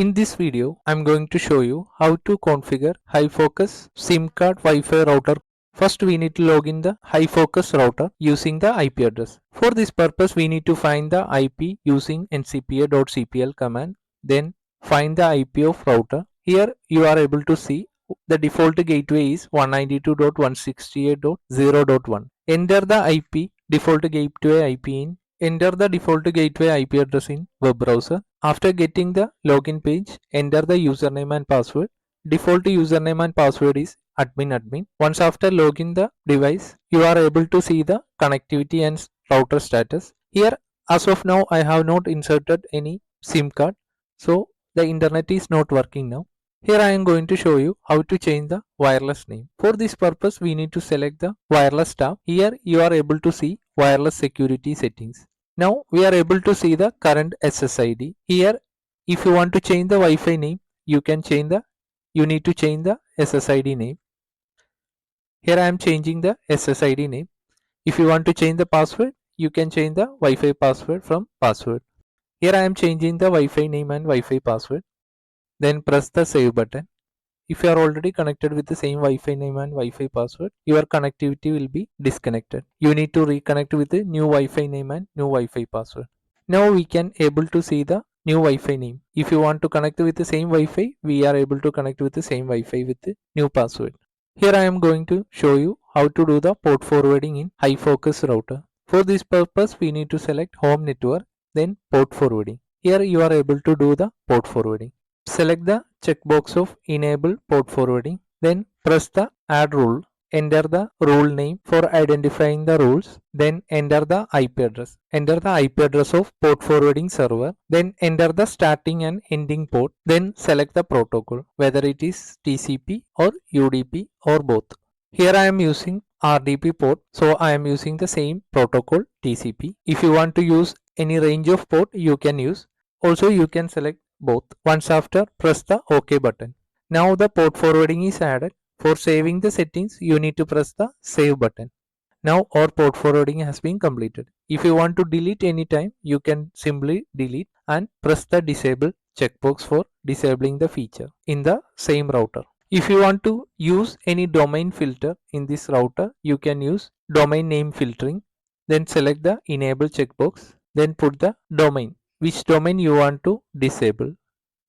In this video, I'm going to show you how to configure Hi-Focus SIM card Wi-Fi router. First, we need to log in the Hi-Focus router using the IP address. For this purpose, we need to find the IP using ncpa.cpl command. Then find the IP of router. Here you are able to see the default gateway is 192.168.0.1. Enter the IP default gateway IP in. Enter the default gateway IP address in web browser. After getting the login page, enter the username and password. Default username and password is admin. Once after login the device, you are able to see the connectivity and router status. Here, as of now, I have not inserted any SIM card, so the internet is not working now. Here I am going to show you how to change the wireless name. For this purpose, we need to select the wireless tab. Here you are able to see wireless security settings. Now we are able to see the current SSID. Here, if you want to change the Wi-Fi name, you need to change the SSID name. Here I am changing the SSID name. If you want to change the password, you can change the Wi-Fi password from password. Here I am changing the Wi-Fi name and Wi-Fi password. Then press the save button. If you are already connected with the same Wi-Fi name and Wi-Fi password, your connectivity will be disconnected. You need to reconnect with the new Wi-Fi name and new Wi-Fi password. Now we can able to see the new Wi-Fi name. If you want to connect with the same Wi-Fi, we are able to connect with the same Wi-Fi with the new password. Here I am going to show you how to do the port forwarding in Hi-Focus router. For this purpose, we need to select home network, then port forwarding. Here you are able to do the port forwarding. Select the checkbox of enable port forwarding, then press the add rule. Enter the rule name for identifying the rules, then enter the IP address. Enter the IP address of port forwarding server, then enter the starting and ending port, then select the protocol, whether it is TCP or UDP or both. Here I am using RDP port, so I am using the same protocol TCP. If you want to use any range of port, you can use. Also, you can select both. Once after, press the OK button. Now the port forwarding is added. For saving the settings, you need to press the save button. Now our port forwarding has been completed. If you want to delete anytime, you can simply delete and press the disable checkbox for disabling the feature in the same router. If you want to use any domain filter in this router, you can use domain name filtering. Then select the enable checkbox. Then put the domain. Which domain you want to disable.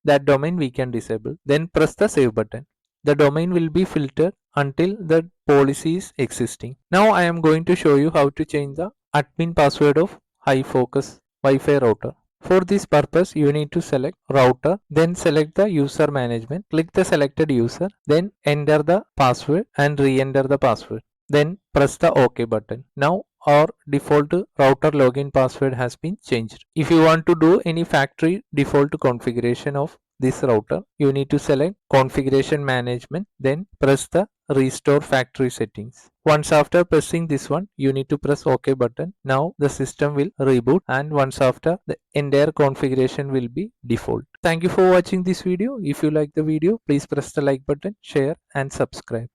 That domain we can disable. Then press the save button. The domain will be filtered until the policy is existing. Now I am going to show you how to change the admin password of Hi-Focus Wi-Fi router. For this purpose, you need to select router, then select the user management, click the selected user, then enter the password and re-enter the password. Then press the OK button. Now our default router login password has been changed. If you want to do any factory default configuration of this router, you need to select configuration management, then press the restore factory settings. Once after pressing this one, you need to press OK button. Now the system will reboot, and once after, the entire configuration will be default. Thank you for watching this video. If you like the video, please press the like button, share and subscribe.